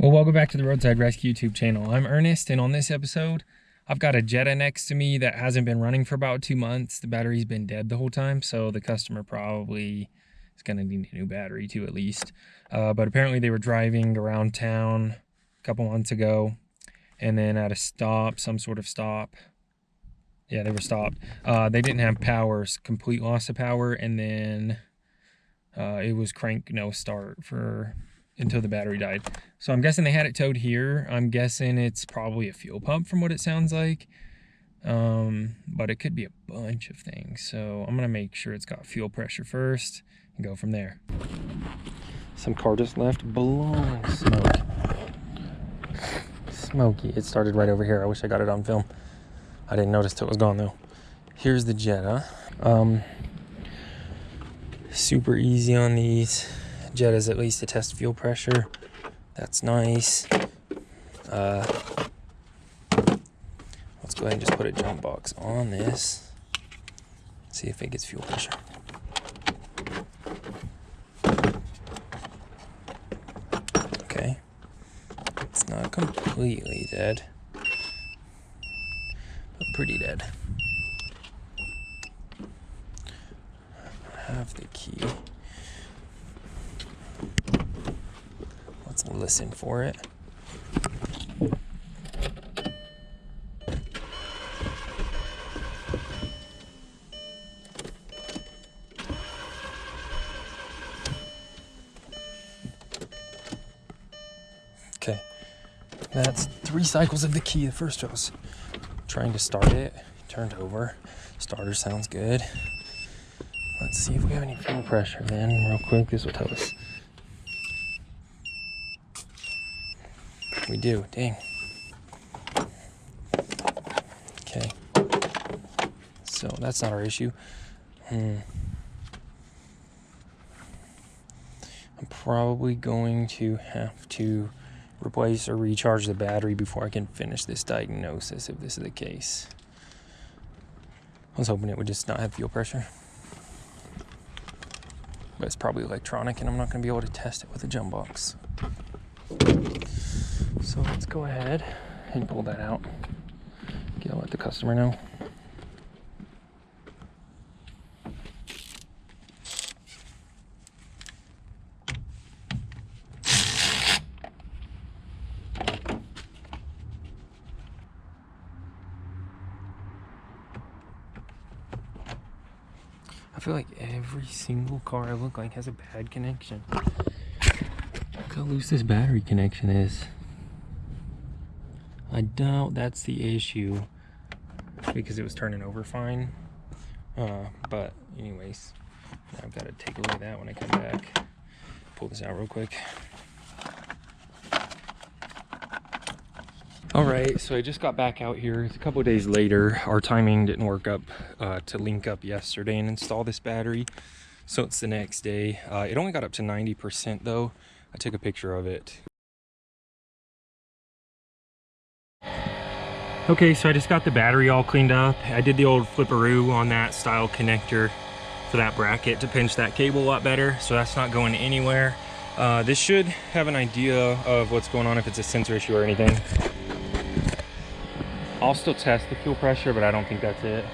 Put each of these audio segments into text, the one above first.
Well, welcome back to the Roadside Rescue YouTube channel. I'm Ernest, and on this episode, I've got a Jetta next to me that hasn't been running for about 2 months. The battery's been dead the whole time, so the customer probably is going to need a new battery too, at least. But apparently they were driving around town a couple months ago, and then at a stop, some sort of stop. Yeah, they were stopped. They didn't have power, complete loss of power, and then it was crank no start until the battery died. So I'm guessing they had it towed here. I'm guessing it's probably a fuel pump from what it sounds like. But it could be a bunch of things. So I'm gonna make sure it's got fuel pressure first and go from there. Some car just left blowing smoke. Smoky. It started right over here. I wish I got it on film. I didn't notice till it was gone though. Here's the Jetta. Super easy on these. Jetta's at least to test fuel pressure. That's nice. Let's go ahead and just put a jump box on this. See if it gets fuel pressure. Okay. It's not completely dead, but pretty dead. I have the key. Let's listen for it. Okay, that's 3 cycles of the key. The first I was trying to start it, turned over. Starter sounds good. Let's see if we have any fuel pressure then, real quick. This will tell us. We do, dang. Okay. So that's not our issue. I'm probably going to have to replace or recharge the battery before I can finish this diagnosis if this is the case. I was hoping it would just not have fuel pressure. But it's probably electronic and I'm not going to be able to test it with a jump box. So let's go ahead and pull that out. I'll let the customer know. I feel like every single car I look like has a bad connection. Look how loose this battery connection is. I doubt that's the issue because it was turning over fine. But anyways, now I've got to take a look at that when I come back. Pull this out real quick. All right, so I just got back out here. It's a couple of days later. Our timing didn't work up to link up yesterday and install this battery. So it's the next day. It only got up to 90% though. I took a picture of it. Okay, so I just got the battery all cleaned up. I did the old flipperoo on that style connector for that bracket to pinch that cable a lot better, so that's not going anywhere. This should have an idea of what's going on if it's a sensor issue or anything. I'll still test the fuel pressure, but I don't think that's it.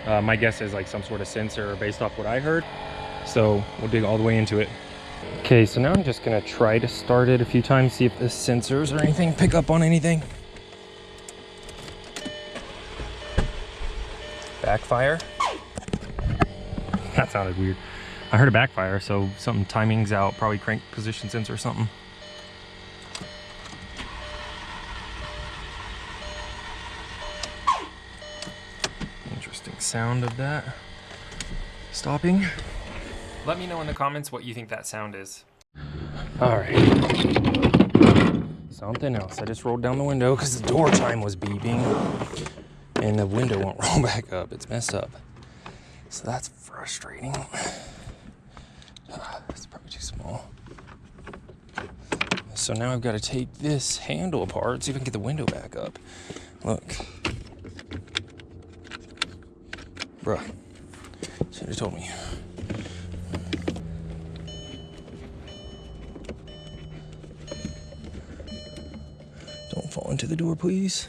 My guess is like some sort of sensor based off what I heard. So we'll dig all the way into it. Okay, so now I'm just gonna try to start it a few times, see if the sensors or anything pick up on anything. Backfire. That sounded weird. I heard a backfire, so something timing's out, probably crank position sensor or something. Interesting sound of that stopping. Let me know in the comments what you think that sound is. All right. Something else. I just rolled down the window because the door chime was beeping. And the window won't roll back up. It's messed up. So that's frustrating. It's probably too small. So now I've got to take this handle apart, see if I can get the window back up. Look. Bruh. Should have told me. into the door, please.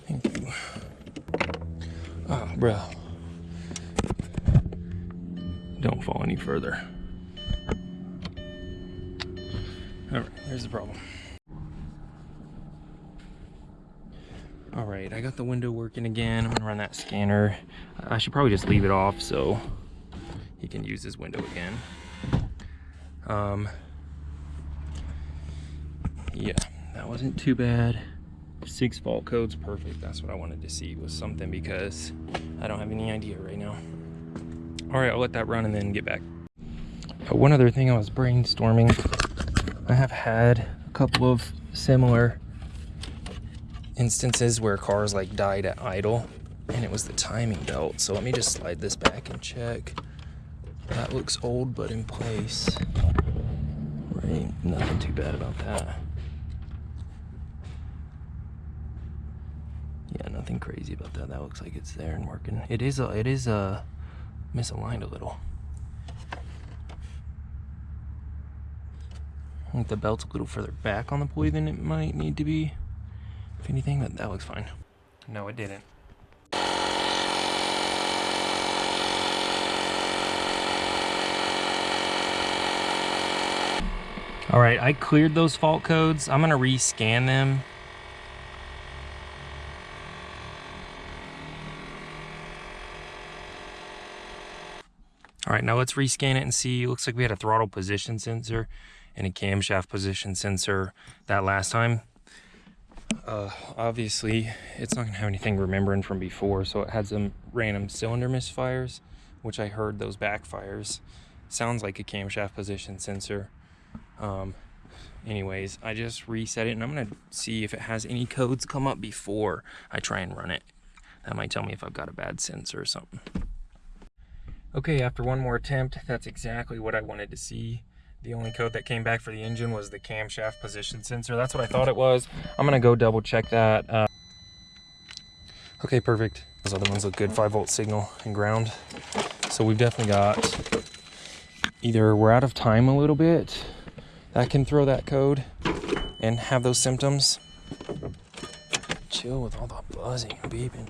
Thank you. Oh, bro. Don't fall any further. All right, here's the problem. All right, I got the window working again. I'm gonna run that scanner. I should probably just leave it off so he can use his window again. Yeah, that wasn't too bad. 6 fault codes, perfect. That's what I wanted to see, was something, because I don't have any idea right now. All right, I'll let that run and then get back. One other thing I was brainstorming, I have had a couple of similar instances where cars like died at idle, and it was the timing belt. So let me just slide this back and check. That looks old but in place. Right, nothing too bad about that. Yeah, nothing crazy about that. That looks like it's there and working. It is misaligned a little. I think the belt's a little further back on the pulley than it might need to be, if anything, but that looks fine. No, it didn't. All right, I cleared those fault codes. I'm gonna rescan them. All right, now let's rescan it and see. It looks like we had a throttle position sensor and a camshaft position sensor that last time. Obviously, it's not gonna have anything remembering from before, so it had some random cylinder misfires, which I heard those backfires. Sounds like a camshaft position sensor. Anyways, I just reset it, and I'm gonna see if it has any codes come up before I try and run it. That might tell me if I've got a bad sensor or something. Okay, after one more attempt, that's exactly what I wanted to see. The only code that came back for the engine was the camshaft position sensor. That's what I thought it was. I'm gonna go double check that. Okay, perfect. Those other ones look good, 5-volt signal and ground. So we've definitely got, either we're out of time a little bit, that can throw that code and have those symptoms. Chill with all the buzzing and beeping.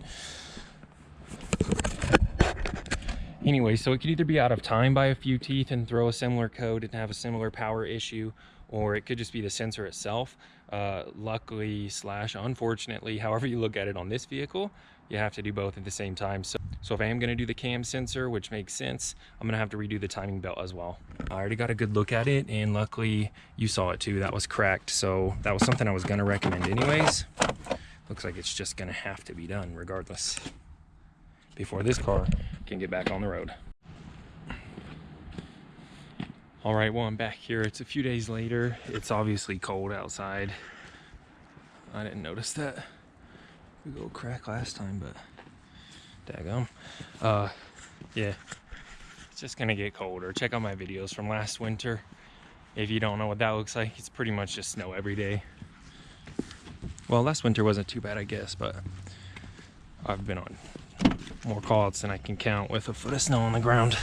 Anyway, so it could either be out of time by a few teeth and throw a similar code and have a similar power issue, or it could just be the sensor itself. Luckily / unfortunately, however you look at it on this vehicle, you have to do both at the same time. So if I am going to do the cam sensor, which makes sense, I'm going to have to redo the timing belt as well. I already got a good look at it, and luckily you saw it too. That was cracked, so that was something I was going to recommend anyways. Looks like it's just going to have to be done regardless, before this car can get back on the road. All right, well, I'm back here. It's a few days later. It's obviously cold outside. I didn't notice that big old crack last time, but daggum. Yeah, it's just gonna get colder. Check out my videos from last winter. If you don't know what that looks like, it's pretty much just snow every day. Well, last winter wasn't too bad, I guess, but I've been on more call-outs than I can count with a foot of snow on the ground.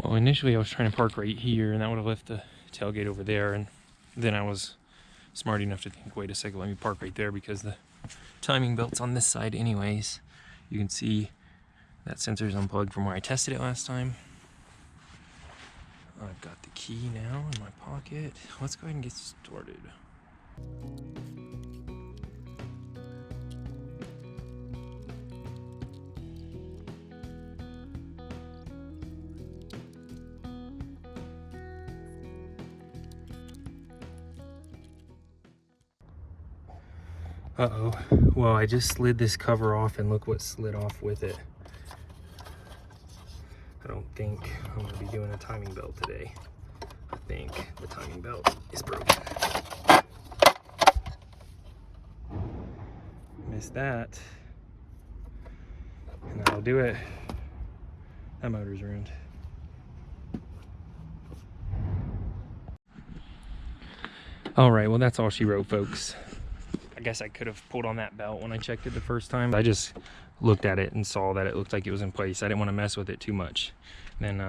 Well, initially I was trying to park right here, and that would have left the tailgate over there, and then I was smart enough to think, wait a second, let me park right there, because the timing belt's on this side anyways. You can see that sensor's unplugged from where I tested it last time. I've got the key now in my pocket. Let's go ahead and get started. Uh-oh. Well, I just slid this cover off, and look what slid off with it. I don't think I'm going to be doing a timing belt today. I think the timing belt is broken. Missed that. And that'll do it. That motor's ruined. All right, well, that's all she wrote, folks. I guess I could have pulled on that belt when I checked it the first time. I just looked at it and saw that it looked like it was in place. I didn't want to mess with it too much. Then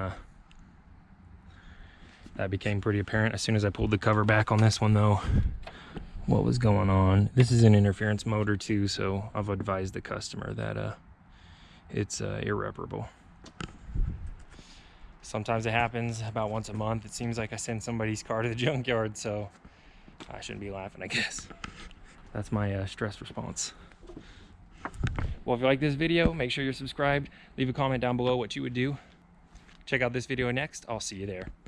that became pretty apparent as soon as I pulled the cover back on this one, though. what was going on. This is an interference motor too, so I've advised the customer that it's irreparable. Sometimes it happens about once a month. It seems like I send somebody's car to the junkyard, so I shouldn't be laughing, I guess. That's my stress response. Well, if you like this video, make sure you're subscribed. Leave a comment down below what you would do. Check out this video next. I'll see you there.